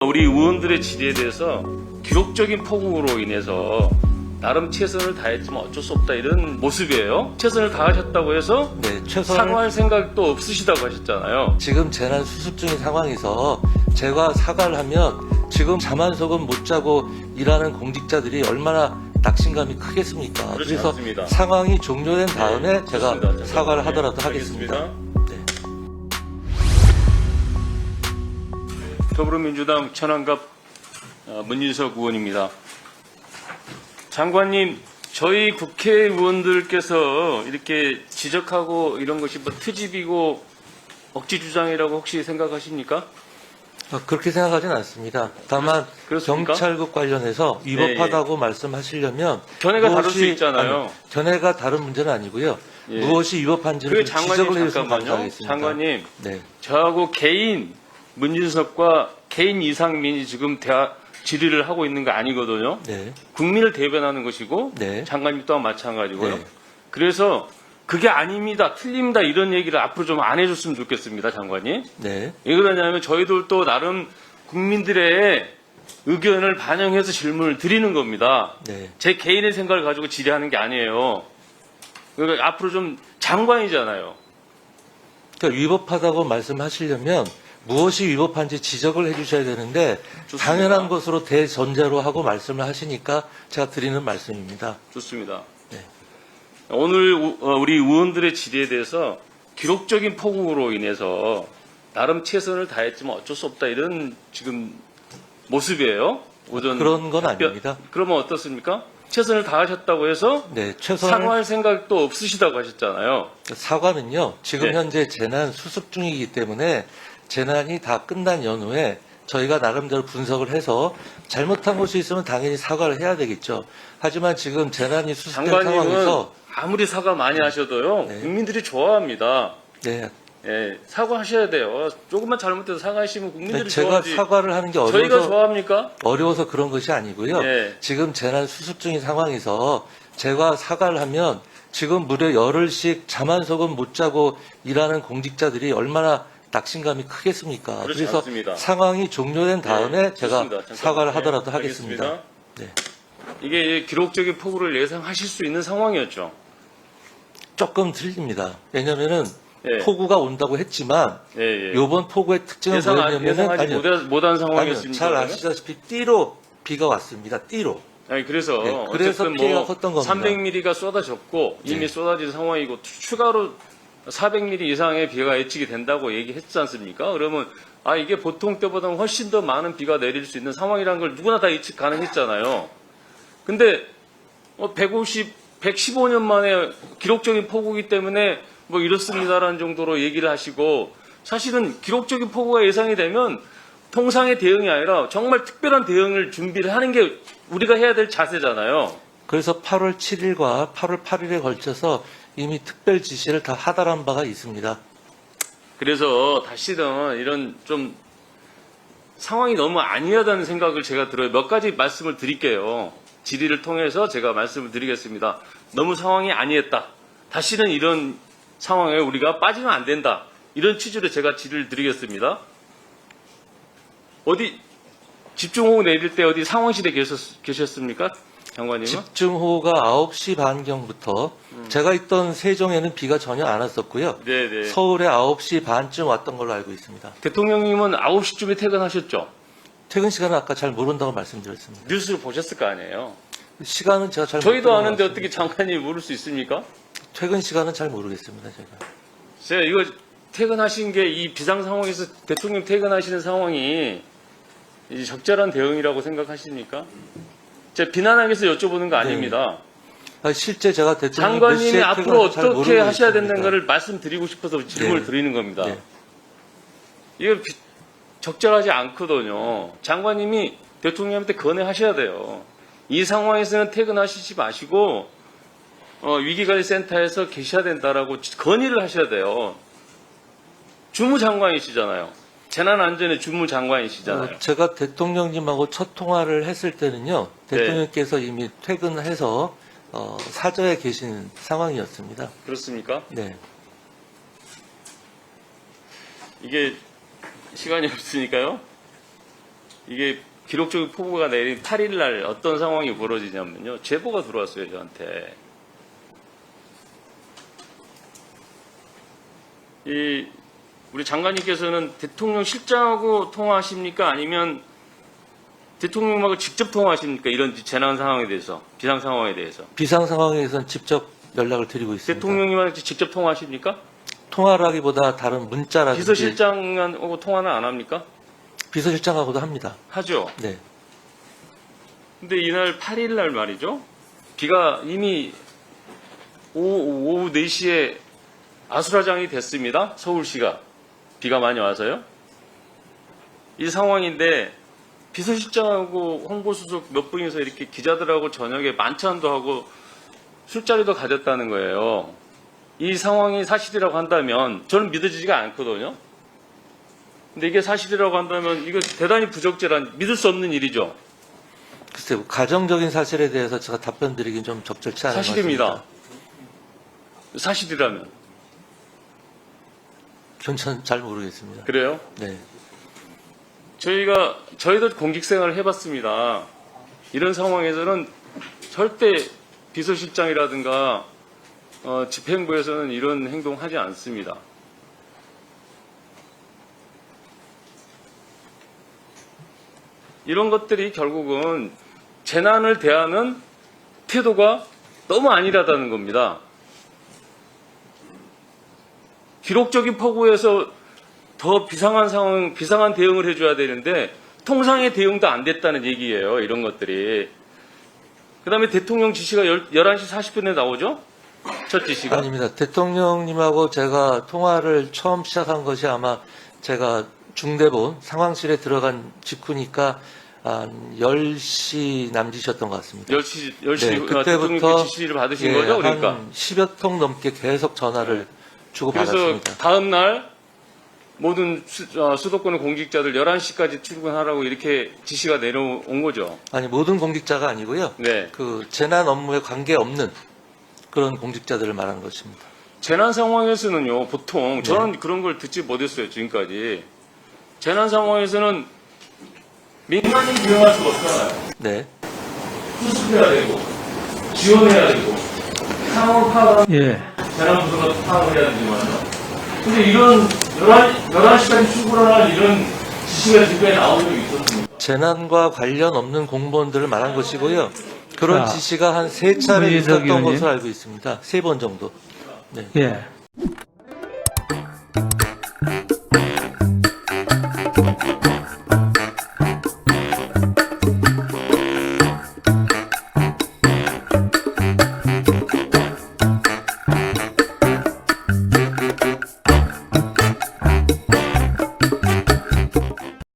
우리 의원들의 질의에 대해서 기록적인 폭우로 인해서 나름 최선을 다했지만 어쩔 수 없다 이런 모습이에요. 최선을 다하셨다고 해서 네, 최선을 사과할 생각도 없으시다고 하셨잖아요. 지금 재난 수습 중인 상황에서 제가 사과를 하면 지금 잠 한 속은 못 자고 일하는 공직자들이 얼마나 낙심감이 크겠습니까? 그렇지 그래서 않습니다. 상황이 종료된 다음에 네, 제가 좋습니다. 사과를 네, 하더라도 알겠습니다. 하겠습니다. 네. 더불어민주당 천안갑 문진석 의원입니다. 장관님, 저희 국회의원들께서 이렇게 지적하고 이런 것이 뭐 트집이고 억지 주장이라고 혹시 생각하십니까? 그렇게 생각하진 않습니다. 다만 그렇습니까? 경찰국 관련해서 위법하다고 말씀하시려면 견해가 다를 수 있잖아요. 아니, 견해가 다른 문제는 아니고요. 예. 무엇이 위법한지를 그 좀 지적을 장관님 해주시면 잠깐만요. 감사하겠습니다. 장관님, 네. 저하고 개인 문진석과 개인 이상민이 지금 질의를 하고 있는 거 아니거든요. 네. 국민을 대변하는 것이고 네. 장관님 또한 마찬가지고요. 네. 그래서 그게 아닙니다, 틀립니다 이런 얘기를 앞으로 좀 안 해줬으면 좋겠습니다, 장관님. 네. 왜 그러냐면 저희들도 나름 국민들의 의견을 반영해서 질문을 드리는 겁니다. 네. 제 개인의 생각을 가지고 질의하는 게 아니에요. 그러니까 앞으로 좀 장관이잖아요. 그러니까 위법하다고 말씀하시려면 무엇이 위법한지 지적을 해주셔야 되는데 좋습니다. 당연한 것으로 대전제로 하고 말씀을 하시니까 제가 드리는 말씀입니다. 좋습니다. 네. 오늘 우리 의원들의 질의에 대해서 기록적인 폭우로 인해서 나름 최선을 다했지만 어쩔 수 없다 이런 지금 모습이에요. 오전 그런 건 아닙니다. 그러면 어떻습니까? 최선을 다하셨다고 해서 네, 최선을 사과할 생각도 없으시다고 하셨잖아요. 사과는요. 지금 네. 현재 재난 수습 중이기 때문에 재난이 다 끝난 연후에 저희가 나름대로 분석을 해서 잘못한 것이 있으면 당연히 사과를 해야 되겠죠. 하지만 지금 재난이 수습된 장관님은 상황에서 아무리 사과 많이 하셔도요. 네. 국민들이 좋아합니다. 네, 예, 사과하셔야 돼요. 조금만 잘못해서 사과하시면 국민들이 제가 좋아하지. 사과를 하는 게 저희가 좋아합니까? 어려워서 그런 것이 아니고요. 네. 지금 재난 수습 중인 상황에서 제가 사과를 하면 지금 무려 열흘씩 잠 한 속은 못 자고 일하는 공직자들이 얼마나 낙심감이 크겠습니까? 그렇지 그래서 않습니다. 상황이 종료된 다음에 네, 제가 좋습니다. 잠깐만요. 사과를 하더라도 네, 하겠습니다. 알겠습니다. 네. 이게 기록적인 폭우를 예상하실 수 있는 상황이었죠. 조금 틀립니다. 왜냐면은 예. 폭우가 온다고 했지만 예, 예. 이번 폭우의 특징은 뭐였냐면은 예상하지 못한 아니요, 상황이었습니까? 잘 그러면? 아시다시피 띠로 비가 왔습니다. 띠로. 아니 그래서 네, 그래서 어쨌든 피해가 뭐 컸던 겁니다. 300mm가 쏟아졌고 이미 네. 쏟아진 상황이고 추가로 400mm 이상의 비가 예측이 된다고 얘기했지 않습니까? 그러면 이게 보통 때보다 훨씬 더 많은 비가 내릴 수 있는 상황이라는 걸 누구나 다 예측 가능했잖아요. 근데 115년 만에 기록적인 폭우기 때문에 뭐 이렇습니다라는 정도로 얘기를 하시고 사실은 기록적인 폭우가 예상이 되면 통상의 대응이 아니라 정말 특별한 대응을 준비를 하는 게 우리가 해야 될 자세잖아요. 그래서 8월 7일과 8월 8일에 걸쳐서 이미 특별 지시를 다 하달한 바가 있습니다. 그래서 다시는 이런 좀 상황이 너무 아니하다는 생각을 제가 들어요. 몇 가지 말씀을 드릴게요. 질의를 통해서 제가 말씀을 드리겠습니다. 너무 상황이 아니했다. 다시는 이런 상황에 우리가 빠지면 안 된다. 이런 취지로 제가 질의를 드리겠습니다. 어디 집중호우 내릴 때 어디 상황실에 계셨습니까? 장관님은? 집중호우가 9시 반경부터 제가 있던 세종에는 비가 전혀 안 왔었고요. 네네. 서울에 9시 반쯤 왔던 걸로 알고 있습니다. 대통령님은 9시쯤에 퇴근하셨죠? 퇴근 시간은 아까 잘 모른다고 말씀드렸습니다. 뉴스를 보셨을 거 아니에요? 시간은 제가 잘 저희도 못 아는데 들어봤습니다. 어떻게 장관님이 모를 수 있습니까? 퇴근 시간은 잘 모르겠습니다. 제가 이거 퇴근하신 게 이 비상 상황에서 대통령 퇴근하시는 상황이 이 적절한 대응이라고 생각하십니까? 제가 비난하기 위해서 여쭤보는 거 아닙니다. 실제 제가 대통령이 몇 장관님이 시에 앞으로 퇴근할지 잘 어떻게 모르고 하셔야 있습니다. 된다는 것을 말씀드리고 싶어서 질문을 네. 드리는 겁니다. 네. 이거 적절하지 않거든요. 장관님이 대통령한테 건의하셔야 돼요. 이 상황에서는 퇴근하시지 마시고 위기관리센터에서 계셔야 된다라고 건의를 하셔야 돼요. 주무장관이시잖아요. 재난안전의 주무장관이시잖아요. 제가 대통령님하고 첫 통화를 했을 때는요. 네. 대통령께서 이미 퇴근해서 사저에 계신 상황이었습니다. 그렇습니까? 네. 이게 시간이 없으니까요. 이게 기록적인 폭우가 내린 8일 날 어떤 상황이 벌어지냐면요. 제보가 들어왔어요, 저한테. 우리 장관님께서는 대통령 실장하고 통화하십니까? 아니면 대통령하고 직접 통화하십니까? 이런 재난 상황에 대해서, 비상 상황에 대해서. 비상 상황에선 직접 연락을 드리고 있습니다. 대통령님한테 직접 통화하십니까? 통화라기보다 다른 문자라든지 비서실장하고 통화는 안 합니까? 비서실장하고도 합니다. 하죠. 네. 근데 이날 8일 날 말이죠. 비가 이미 오후 4시에 아수라장이 됐습니다. 서울시가. 비가 많이 와서요. 이 상황인데 비서실장하고 홍보수석 몇 분이서 이렇게 기자들하고 저녁에 만찬도 하고 술자리도 가졌다는 거예요. 이 상황이 사실이라고 한다면 저는 믿어지지가 않거든요. 근데 이게 사실이라고 한다면 이거 대단히 부적절한, 믿을 수 없는 일이죠. 글쎄요, 가정적인 사실에 대해서 제가 답변 드리긴 좀 적절치 않은 것 사실입니다. 같습니다. 사실이라면. 전 잘 모르겠습니다. 그래요? 네. 저희도 공직생활을 해봤습니다. 이런 상황에서는 절대 비서실장이라든가 집행부에서는 이런 행동하지 않습니다. 이런 것들이 결국은 재난을 대하는 태도가 너무 안일하다는 겁니다. 기록적인 폭우에서 더 비상한 상황, 비상한 대응을 해줘야 되는데 통상의 대응도 안 됐다는 얘기예요. 이런 것들이. 그 다음에 대통령 지시가 11시 40분에 나오죠? 첫 지시가. 아닙니다. 대통령님하고 제가 통화를 처음 시작한 것이 아마 제가 중대본 상황실에 들어간 직후니까 한 10시 남짓이었던 것 같습니다. 10시 네, 대통령께 지시를 받으신 거죠? 그러니까. 한 10여 통 넘게 계속 전화를 그래서 주고받았습니다. 다음 날 모든 수도권의 공직자들 11시까지 출근하라고 이렇게 지시가 내려온 거죠. 아니, 모든 공직자가 아니고요. 네. 그 재난 업무에 관계없는 그런 공직자들을 말하는 것입니다. 재난 상황에서는요, 보통 저는 그런 걸 듣지 못했어요, 지금까지. 재난 상황에서는 민간인 기용할 수가 없잖아요. 네. 수습해야 되고, 지원해야 되고, 상황을 파악하는 재난부서가 파악을 해야 되지만. 근데 이런 11시까지 출근하는 이런 지시가 지금까지 나온 적이 있었습니다. 재난과 관련 없는 공무원들을 말한 것이고요. 그런 자, 지시가 한 3차례 문희석 있었던 의원님. 것으로 알고 있습니다. 3번 정도. 네. 예.